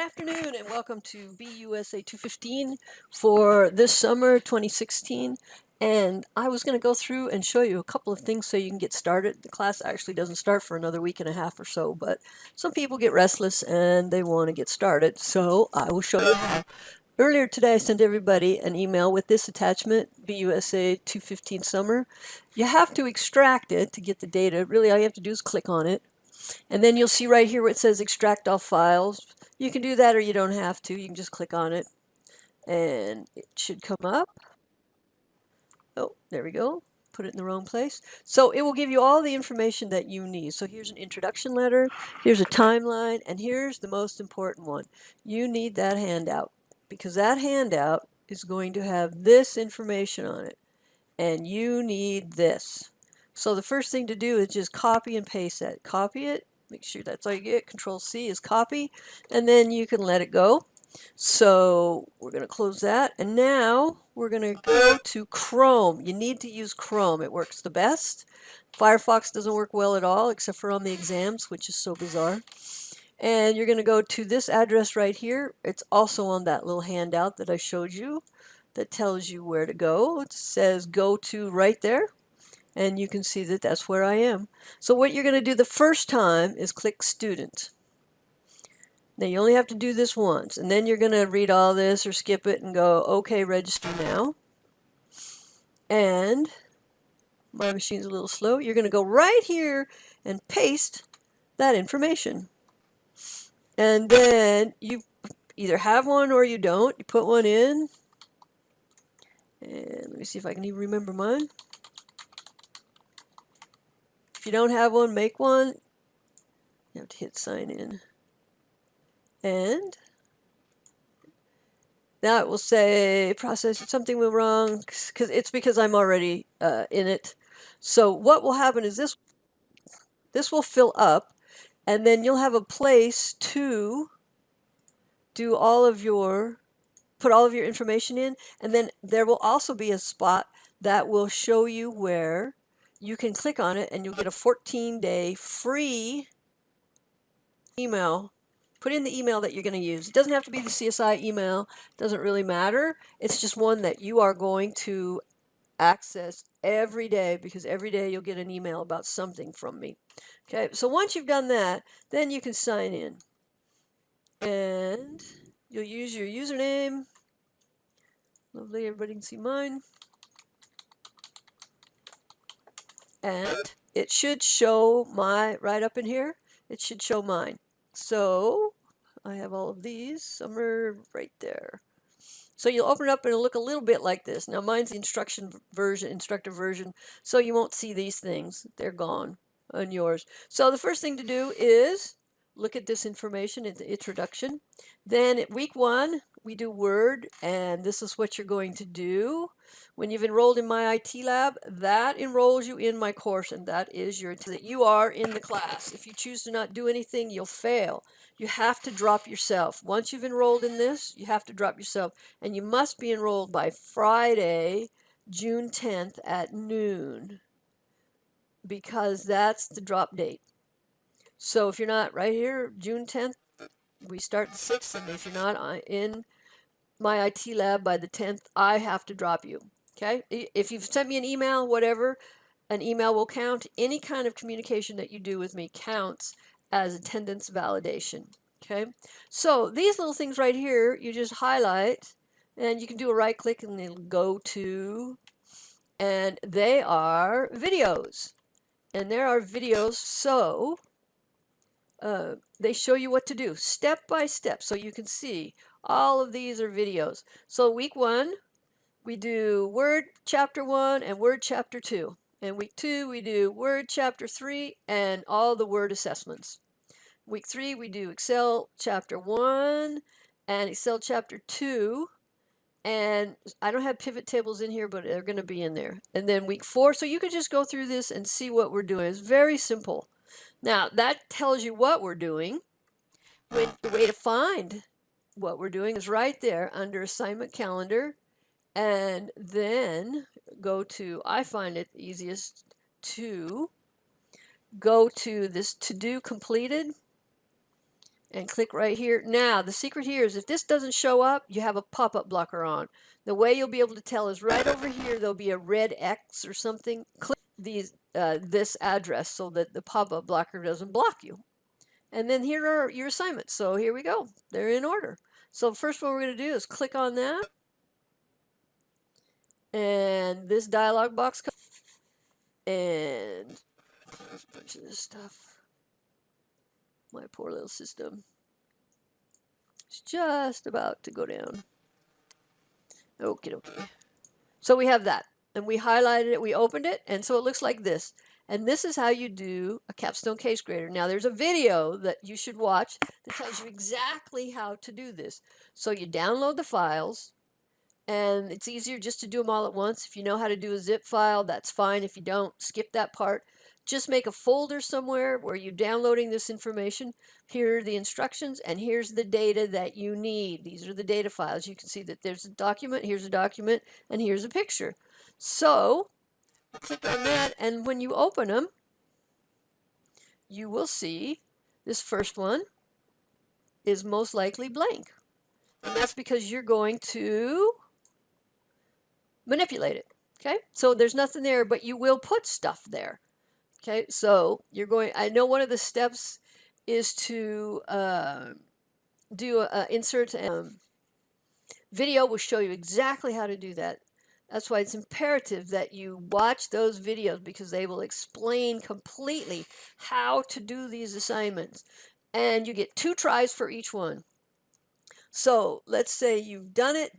afternoon and welcome to BUSA 215 for this summer 2016. And I was going to go through and show you a couple of things so you can get started. The class actually doesn't start for another week and a half or so, but some people get restless and they want to get started. So I will show you how. Earlier today I sent everybody an email with this attachment, BUSA 215 Summer. You have to extract it to get the data. Really all you have to do is click on it. And then you'll see right here where it says extract all files. You can do that or you don't have to. You can just click on it and it should come up. Oh, there we go. Put it in the wrong place. So it will give you all the information that you need. So here's an introduction letter, here's a timeline, and here's the most important one. You need that handout because that handout is going to have this information on it. And you need this. So the first thing to do is just copy and paste that. Copy it. Make sure that's all you get. Control C is copy. And then you can let it go. So we're going to close that. And now we're going to go to Chrome. You need to use Chrome. It works the best. Firefox doesn't work well at all, except for on the exams, which is so bizarre. And you're going to go to this address right here. It's also on that little handout that I showed you that tells you where to go. It says go to right there. And you can see that that's where I am. So what you're going to do the first time is click Student. Now you only have to do this once. And then you're going to read all this or skip it and go, OK, register now. And my machine's a little slow. You're going to go right here and paste that information. And then you either have one or you don't. You put one in. And let me see if I can even remember mine. If you don't have one, make one. You have to hit sign in. And now it will say process something went wrong because it's because I'm already in it. So what will happen is this will fill up and then you'll have a place to do all of your put all of your information in, and then there will also be a spot that will show you where you can click on it and you'll get a 14-day free email. Put in the email that you're going to use. It doesn't have to be the CSI email. It doesn't really matter. It's just one that you are going to access every day because every day you'll get an email about something from me. Okay, so once you've done that, then you can sign in. And you'll use your username. Lovely, everybody can see mine. And it should show right up in here, it should show mine. So I have all of these, somewhere right there. So you'll open it up and it'll look a little bit like this. Now mine's the instructor version, so you won't see these things. They're gone on yours. So the first thing to do is look at this information in the introduction. Then at week 1, we do Word, and this is what you're going to do. When you've enrolled in my IT lab, that enrolls you in my course, and that is that you are in the class. If you choose to not do anything, you'll fail. You have to drop yourself. Once you've enrolled in this, you have to drop yourself, and you must be enrolled by Friday, June 10th at noon, because that's the drop date. So if you're not right here, June 10th, we start the 6th, and if you're not in my IT lab by the 10th, I have to drop you. Okay? If you've sent me an email, whatever, an email will count. Any kind of communication that you do with me counts as attendance validation. Okay? So these little things right here, you just highlight, and you can do a right click and it'll go to, and they are videos. And there are videos, so they show you what to do step by step, so you can see all of these are videos. So week 1, we do Word Chapter 1 and Word Chapter 2. And week 2, we do Word Chapter 3 and all the Word assessments. Week 3, we do Excel Chapter 1 and Excel Chapter 2. And I don't have pivot tables in here, but they're going to be in there. And then week 4, so you can just go through this and see what we're doing. It's very simple. Now, that tells you what we're doing. The way to find what we're doing is right there under Assignment Calendar. And then go to, I find it easiest to go to this To Do Completed. and click right here. Now, the secret here is if this doesn't show up, you have a pop-up blocker on. The way you'll be able to tell is right over here, there'll be a red X or something. Click this address so that the pop-up blocker doesn't block you. And then here are your assignments. So here we go. They're in order. So first what we're going to do is click on that. And this dialog box comes. And there's a bunch of this stuff. My poor little system. It's just about to go down. Okay. So we have that. And we highlighted it, we opened it, and so it looks like this. And this is how you do a capstone case grader. Now there's a video that you should watch that tells you exactly how to do this. So you download the files, and it's easier just to do them all at once. If you know how to do a zip file, that's fine. If you don't, skip that part. Just make a folder somewhere where you're downloading this information. Here are the instructions, and here's the data that you need. These are the data files. You can see that there's a document, here's a document, and here's a picture. So click on that, and when you open them, you will see this first one is most likely blank. And that's because you're going to manipulate it. Okay, so there's nothing there, but you will put stuff there. Okay, so you're going, I know one of the steps is to do a insert, and video will show you exactly how to do that. That's why it's imperative that you watch those videos, because they will explain completely how to do these assignments. And you get 2 tries for each one. So let's say you've done it.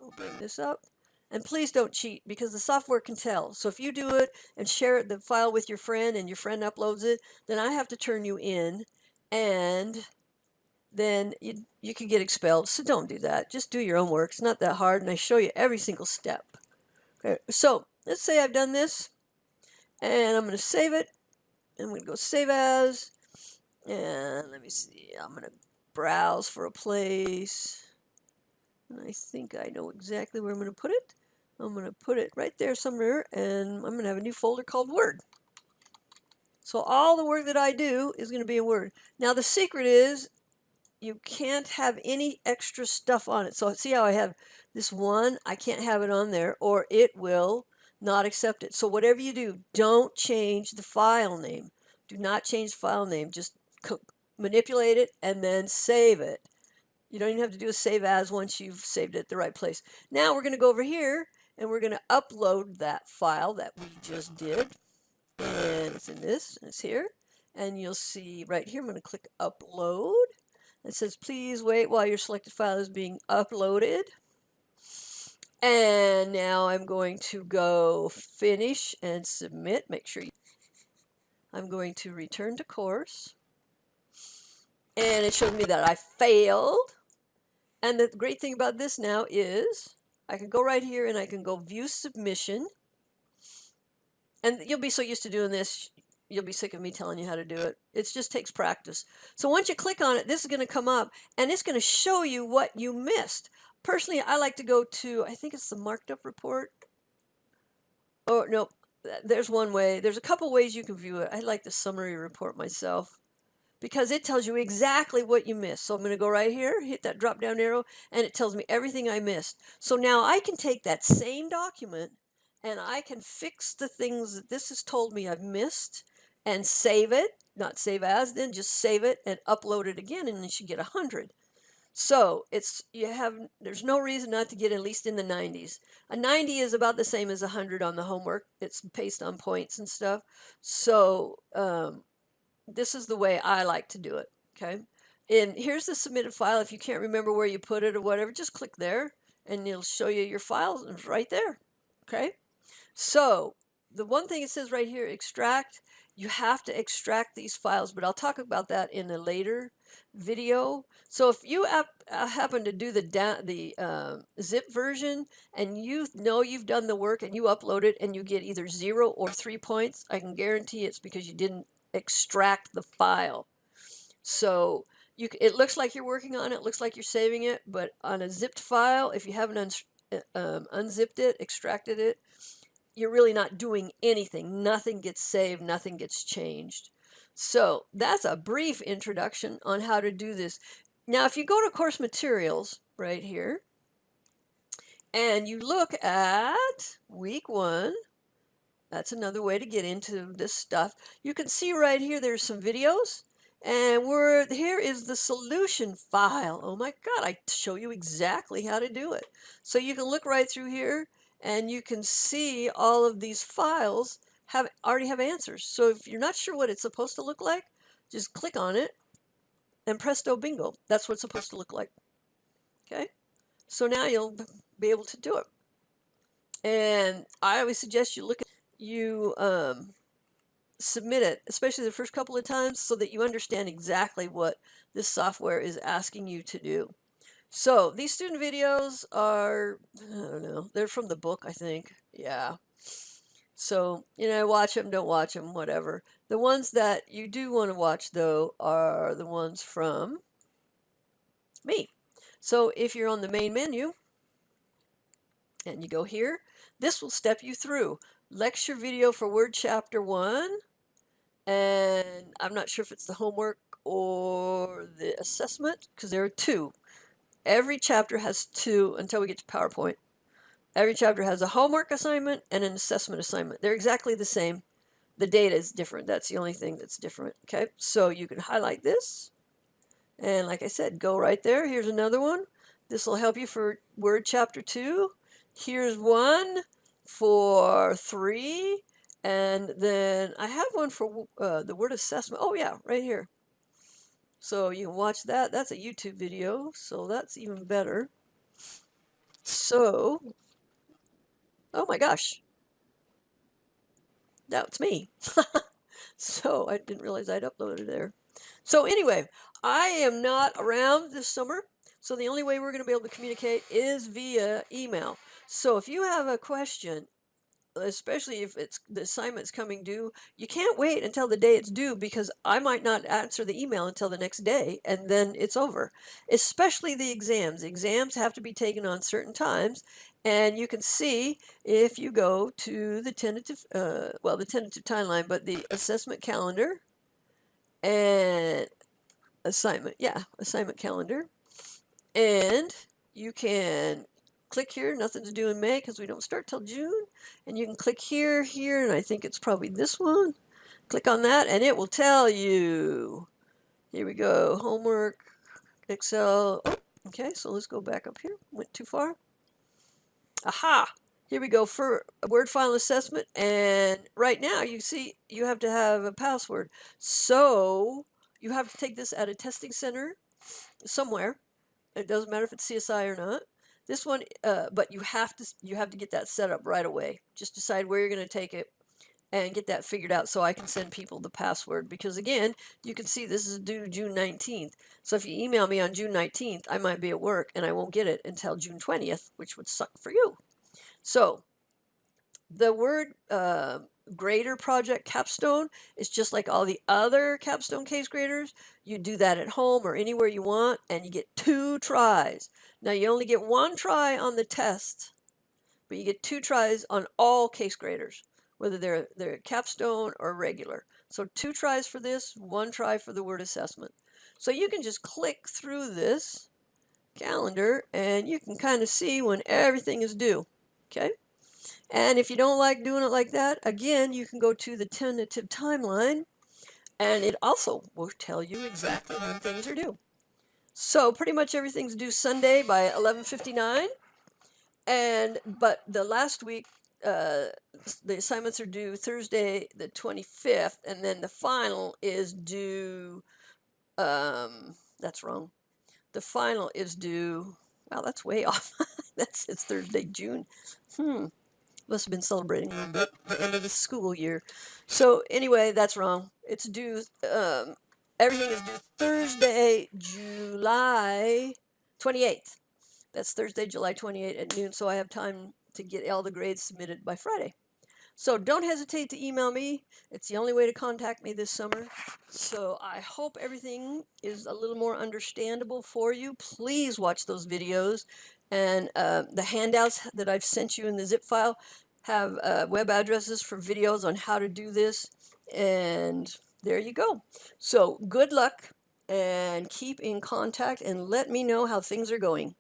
I'll bring this up. And please don't cheat, because the software can tell. So if you do it and share the file with your friend and your friend uploads it, then I have to turn you in, and then you could get expelled. So don't do that. Just do your own work. It's not that hard, and I show you every single step. Okay, so let's say I've done this, and I'm going to save it. I'm going to go save as, and let me see. I'm going to browse for a place. And I think I know exactly where I'm going to put it. I'm going to put it right there somewhere, and I'm going to have a new folder called Word. So all the work that I do is going to be in Word. Now the secret is you can't have any extra stuff on it. So see how I have this one? I can't have it on there, or it will not accept it. So whatever you do, don't change the file name. Do not change the file name. Just manipulate it and then save it. You don't even have to do a save as once you've saved it at the right place. Now we're going to go over here, and we're going to upload that file that we just did. And it's in this, and it's here. And you'll see right here, I'm going to click upload. It says, please wait while your selected file is being uploaded. And now I'm going to go finish and submit. Make sure I'm going to return to course. And it shows me that I failed. And the great thing about this now is I can go right here and I can go view submission. And you'll be so used to doing this, you'll be sick of me telling you how to do it. It just takes practice. So once you click on it, this is going to come up, and it's going to show you what you missed. Personally, I like to go to, I think it's the marked up report. Oh, no, there's one way. There's a couple ways you can view it. I like the summary report myself, because it tells you exactly what you missed. So I'm going to go right here, hit that drop down arrow, and it tells me everything I missed. So now I can take that same document and I can fix the things that this has told me I've missed and save it, not save as, then just save it and upload it again, and you should get 100. So there's no reason not to get at least in the 90s. A 90 is about the same as 100 on the homework. It's based on points and stuff. So this is the way I like to do it. Okay, and here's the submitted file. If you can't remember where you put it or whatever, just click there and it'll show you your files, and it's right there. Okay, so the one thing it says right here, extract, you have to extract these files, but I'll talk about that in a later video. So if you happen to do the zip version, and you know you've done the work and you upload it and you get either 0 or 3 points, I can guarantee it's because you didn't extract the file. So it looks like you're working on it, looks like you're saving it, but on a zipped file, if you haven't unzipped it, extracted it, you're really not doing anything. Nothing gets saved, nothing gets changed. So that's a brief introduction on how to do this. Now, if you go to course materials right here and you look at week 1, that's another way to get into this stuff. You can see right here, there's some videos, and here is the solution file. Oh my God, I show you exactly how to do it. So you can look right through here and you can see all of these files already have answers. So if you're not sure what it's supposed to look like, just click on it and presto bingo. That's what it's supposed to look like. Okay, so now you'll be able to do it. And I always suggest you submit it, especially the first couple of times, so that you understand exactly what this software is asking you to do. So these student videos are, I don't know, they're from the book, I think. Yeah. So, watch them, don't watch them, whatever. The ones that you do want to watch, though, are the ones from me. So if you're on the main menu and you go here, this will step you through lecture video for Word Chapter 1. And I'm not sure if it's the homework or the assessment, because there are 2. Every chapter has 2 until we get to PowerPoint. Every chapter has a homework assignment and an assessment assignment. They're exactly the same. The data is different. That's the only thing that's different. Okay, so you can highlight this. And like I said, go right there. Here's another one. This will help you for Word Chapter 2. Here's one for 3. And then I have one for the word assessment. Oh, yeah, right here. So you can watch that. That's a YouTube video, so that's even better. So, oh my gosh, that's me. So I didn't realize I'd uploaded there. So anyway, I am not around this summer, so the only way we're going to be able to communicate is via email. So if you have a question, especially if it's the assignment's coming due, you can't wait until the day it's due, because I might not answer the email until the next day, and then it's over. Especially the exams. Exams have to be taken on certain times, and you can see if you go to the tentative, the tentative timeline, but the assessment calendar and assignment calendar, and you can click here, nothing to do in May because we don't start till June. And you can click here, and I think it's probably this one. Click on that and it will tell you. Here we go, homework, Excel. Oh, okay, so let's go back up here. Went too far. Aha! Here we go for a word file assessment. And right now you see you have to have a password. So you have to take this at a testing center somewhere. It doesn't matter if it's CSI or not. This one, but you have to get that set up right away. Just decide where you're going to take it and get that figured out so I can send people the password. Because again, you can see this is due June 19th. So if you email me on June 19th, I might be at work and I won't get it until June 20th, which would suck for you. So the word grader project capstone is just like all the other capstone case graders. You do that at home or anywhere you want, and you get 2 tries. Now you only get 1 try on the test, but you get 2 tries on all case graders, whether they're capstone or regular. So 2 tries for this, 1 try for the word assessment. So you can just click through this calendar and you can kind of see when everything is due. Okay. And if you don't like doing it like that, again, you can go to the tentative timeline, and it also will tell you exactly when things are due. So pretty much everything's due Sunday by 11:59, but the last week, the assignments are due Thursday the 25th, and then the final is due. That's wrong. The final is due. Wow, that's way off. It's Thursday, June. Must have been celebrating a little bit the end of the school year. So anyway, that's wrong. It's due. Everything is due Thursday, July 28th. That's Thursday, July 28th at noon. So I have time to get all the grades submitted by Friday. So don't hesitate to email me. It's the only way to contact me this summer. So I hope everything is a little more understandable for you. Please watch those videos. And the handouts that I've sent you in the zip file have web addresses for videos on how to do this. And there you go. So good luck and keep in contact and let me know how things are going.